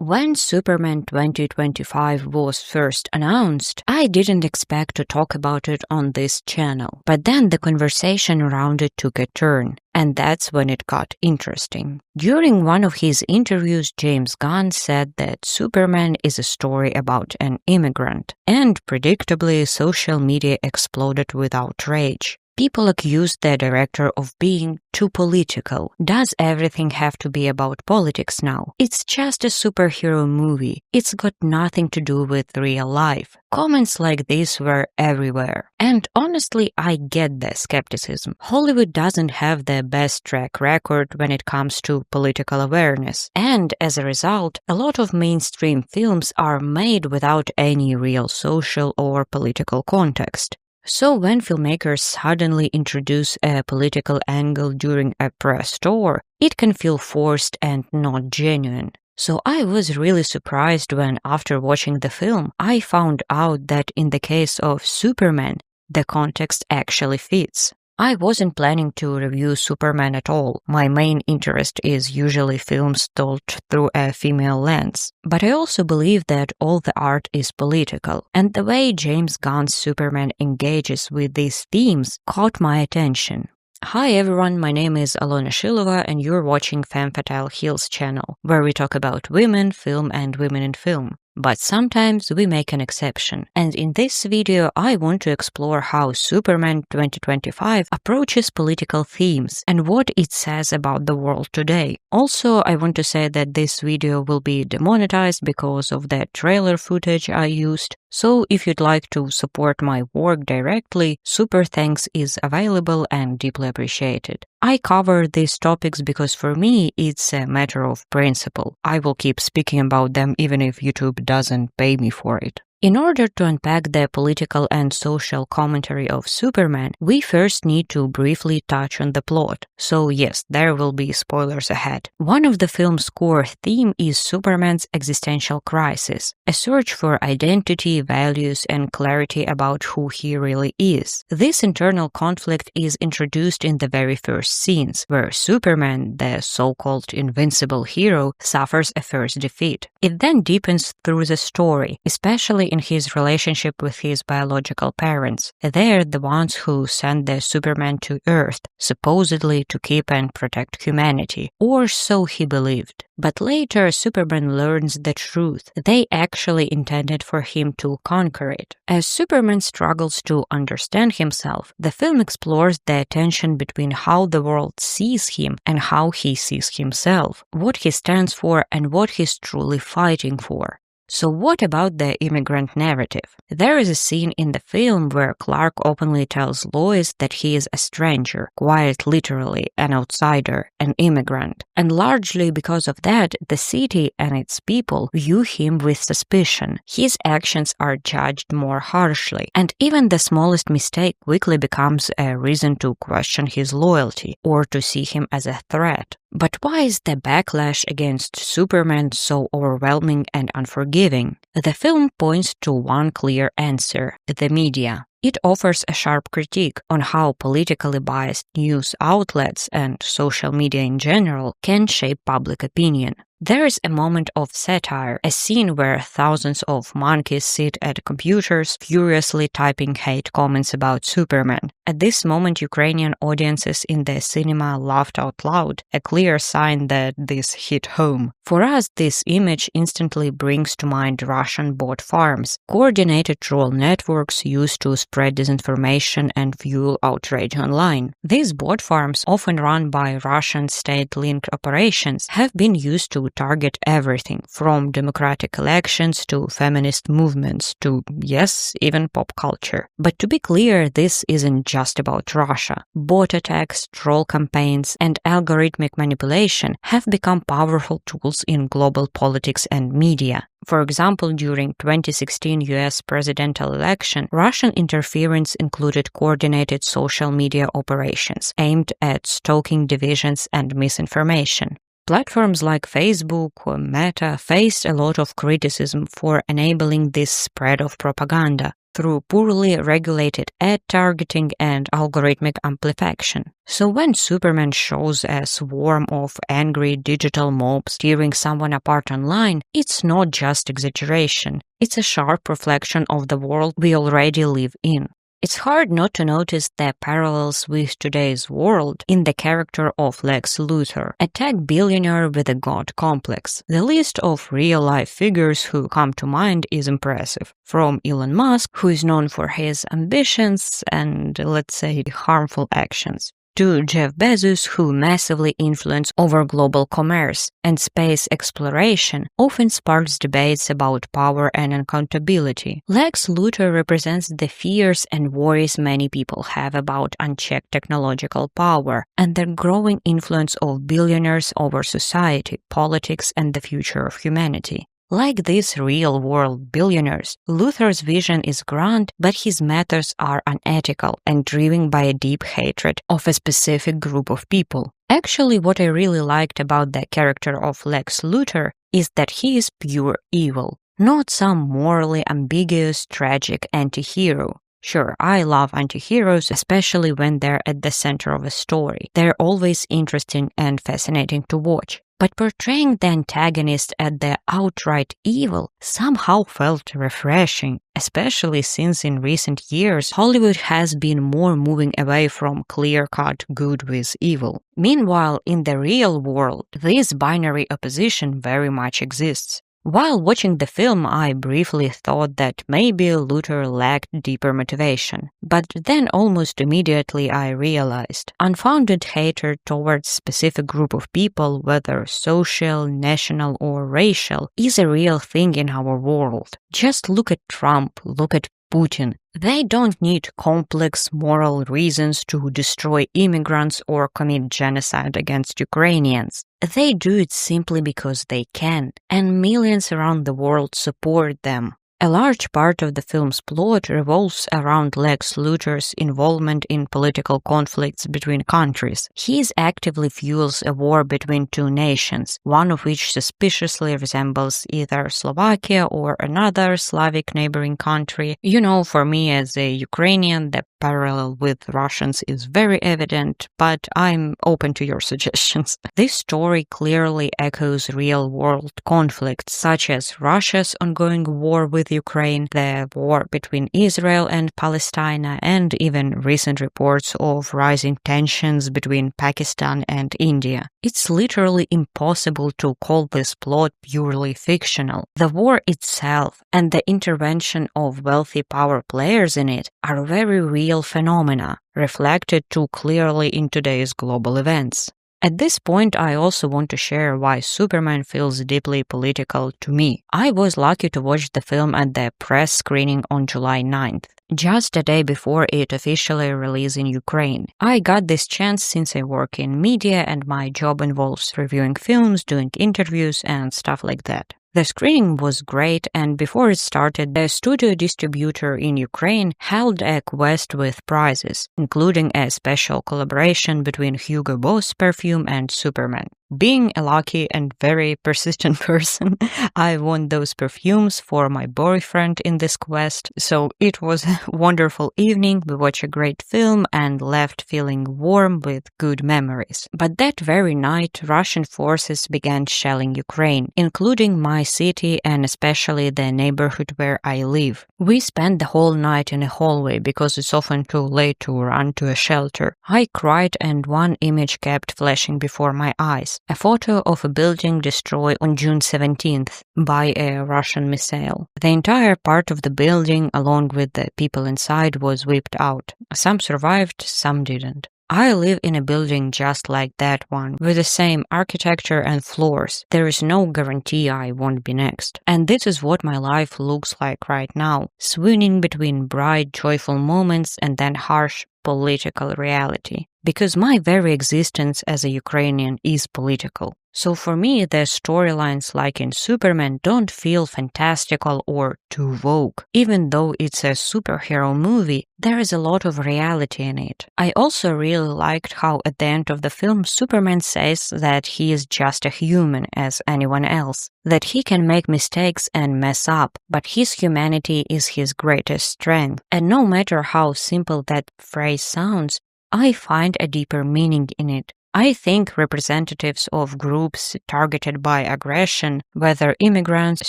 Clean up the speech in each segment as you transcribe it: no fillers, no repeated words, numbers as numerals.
When Superman 2025 was first announced, I didn't expect to talk about it on this channel. But then the conversation around it took a turn, and that's when it got interesting. During one of his interviews, James Gunn said that Superman is a story about an immigrant, and predictably, social media exploded with outrage. People accused the director of being too political. Does everything have to be about politics now? It's just a superhero movie. It's got nothing to do with real life. Comments like this were everywhere. And honestly, I get the skepticism. Hollywood doesn't have the best track record when it comes to political awareness. And as a result, a lot of mainstream films are made without any real social or political context. So when filmmakers suddenly introduce a political angle during a press tour, it can feel forced and not genuine. So I was really surprised when, after watching the film, I found out that in the case of Superman, the context actually fits. I wasn't planning to review Superman at all. My main interest is usually films told through a female lens. But I also believe that all the art is political, and the way James Gunn's Superman engages with these themes caught my attention. Hi everyone, my name is Alona Shilova and you're watching Femme Fatale Heals channel, where we talk about women, film and women in film. But sometimes we make an exception, and in this video I want to explore how Superman 2025 approaches political themes and what it says about the world today. Also, I want to say that this video will be demonetized because of the trailer footage I used, so if you'd like to support my work directly, super thanks is available and deeply appreciated. I cover these topics because for me it's a matter of principle. I will keep speaking about them even if YouTube doesn't pay me for it. In order to unpack the political and social commentary of Superman, we first need to briefly touch on the plot. So yes, there will be spoilers ahead. One of the film's core theme is Superman's existential crisis, a search for identity, values, and clarity about who he really is. This internal conflict is introduced in the very first scenes, where Superman, the so-called invincible hero, suffers a first defeat. It then deepens through the story, especially in his relationship with his biological parents. They're the ones who sent the Superman to Earth, supposedly to keep and protect humanity, or so he believed. But later, Superman learns the truth. They actually intended for him to conquer it. As Superman struggles to understand himself, the film explores the tension between how the world sees him and how he sees himself, what he stands for and what he's truly fighting for. So what about the immigrant narrative? There is a scene in the film where Clark openly tells Lois that he is a stranger, quite literally an outsider, an immigrant. And largely because of that, the city and its people view him with suspicion. His actions are judged more harshly, and even the smallest mistake quickly becomes a reason to question his loyalty or to see him as a threat. But why is the backlash against Superman so overwhelming and unforgiving? The film points to one clear answer: the media. It offers a sharp critique on how politically biased news outlets and social media in general can shape public opinion. There is a moment of satire, a scene where thousands of monkeys sit at computers furiously typing hate comments about Superman. At this moment, Ukrainian audiences in the cinema laughed out loud, a clear sign that this hit home. For us, this image instantly brings to mind Russian bot farms, coordinated troll networks used to spread disinformation and fuel outrage online. These bot farms, often run by Russian state-linked operations, have been used to target everything from democratic elections to feminist movements to, yes, even pop culture. But to be clear, this isn't just about Russia. Bot attacks, troll campaigns, and algorithmic manipulation have become powerful tools in global politics and media. For example, during 2016 US presidential election, Russian interference included coordinated social media operations aimed at stoking divisions and misinformation. Platforms like Facebook or Meta faced a lot of criticism for enabling this spread of propaganda. through poorly regulated ad targeting and algorithmic amplification. So when Superman shows a swarm of angry digital mobs tearing someone apart online, it's not just exaggeration. It's a sharp reflection of the world we already live in. It's hard not to notice the parallels with today's world in the character of Lex Luthor, a tech billionaire with a god complex. The list of real-life figures who come to mind is impressive. From Elon Musk, who is known for his ambitions and, let's say, harmful actions, to Jeff Bezos, who massively influenced over global commerce and space exploration, often sparks debates about power and accountability. Lex Luthor represents the fears and worries many people have about unchecked technological power and the growing influence of billionaires over society, politics, and the future of humanity. Like these real-world billionaires, Luthor's vision is grand, but his methods are unethical and driven by a deep hatred of a specific group of people. Actually, what I really liked about the character of Lex Luthor is that he is pure evil, not some morally ambiguous, tragic anti-hero. Sure, I love anti-heroes, especially when they're at the center of a story. They're always interesting and fascinating to watch. But portraying the antagonist as the outright evil somehow felt refreshing, especially since in recent years Hollywood has been more moving away from clear-cut good with evil. Meanwhile, in the real world, this binary opposition very much exists. While watching the film, I briefly thought that maybe Luthor lacked deeper motivation, but then almost immediately I realized unfounded hatred towards a specific group of people, whether social, national, or racial, is a real thing in our world. Just look at Trump, look at Putin. They don't need complex moral reasons to destroy immigrants or commit genocide against Ukrainians. They do it simply because they can, and millions around the world support them. A large part of the film's plot revolves around Lex Luthor's involvement in political conflicts between countries. He actively fuels a war between two nations, one of which suspiciously resembles either Slovakia or another Slavic neighboring country. You know, for me as a Ukrainian, the parallel with Russians is very evident, but I'm open to your suggestions. This story clearly echoes real-world conflicts, such as Russia's ongoing war with Ukraine, the war between Israel and Palestine, and even recent reports of rising tensions between Pakistan and India. It's literally impossible to call this plot purely fictional. The war itself and the intervention of wealthy power players in it are very real phenomena, reflected too clearly in today's global events. At this point, I also want to share why Superman feels deeply political to me. I was lucky to watch the film at the press screening on July 9th, just a day before it officially released in Ukraine. I got this chance since I work in media and my job involves reviewing films, doing interviews, and stuff like that. The screening was great, and before it started, the studio distributor in Ukraine held a quest with prizes, including a special collaboration between Hugo Boss perfume and Superman. Being a lucky and very persistent person, I won those perfumes for my boyfriend in this quest, so it was a wonderful evening. We watched a great film and left feeling warm with good memories. But that very night, Russian forces began shelling Ukraine, including my city and especially the neighborhood where I live. We spent the whole night in a hallway because it's often too late to run to a shelter. I cried and one image kept flashing before my eyes. A photo of a building destroyed on June 17th by a Russian missile. The entire part of the building, along with the people inside, was wiped out. Some survived, some didn't. I live in a building just like that one, with the same architecture and floors. There is no guarantee I won't be next. And this is what my life looks like right now, swinging between bright, joyful moments and then harsh political reality. because my very existence as a Ukrainian is political. So for me, the storylines like in Superman don't feel fantastical or too woke. Even though it's a superhero movie, there is a lot of reality in it. I also really liked how at the end of the film, Superman says that he is just a human as anyone else, that he can make mistakes and mess up, but his humanity is his greatest strength. And no matter how simple that phrase sounds, I find a deeper meaning in it. I think representatives of groups targeted by aggression, whether immigrants,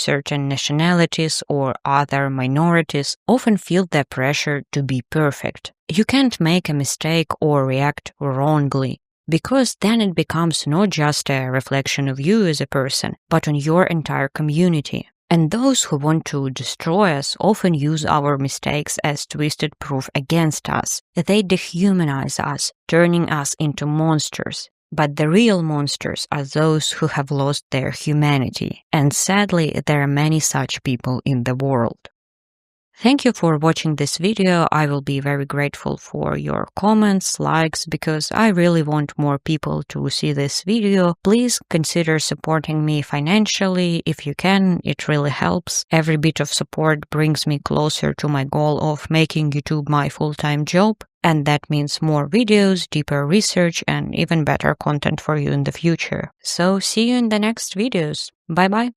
certain nationalities, or other minorities, often feel the pressure to be perfect. You can't make a mistake or react wrongly, because then it becomes not just a reflection of you as a person, but on your entire community. And those who want to destroy us often use our mistakes as twisted proof against us. They dehumanize us, turning us into monsters. But the real monsters are those who have lost their humanity. And sadly, there are many such people in the world. Thank you for watching this video. I will be very grateful for your comments, likes, because I really want more people to see this video. Please consider supporting me financially if you can. It really helps. Every bit of support brings me closer to my goal of making YouTube my full-time job. And that means more videos, deeper research, and even better content for you in the future. So see you in the next videos. Bye-bye.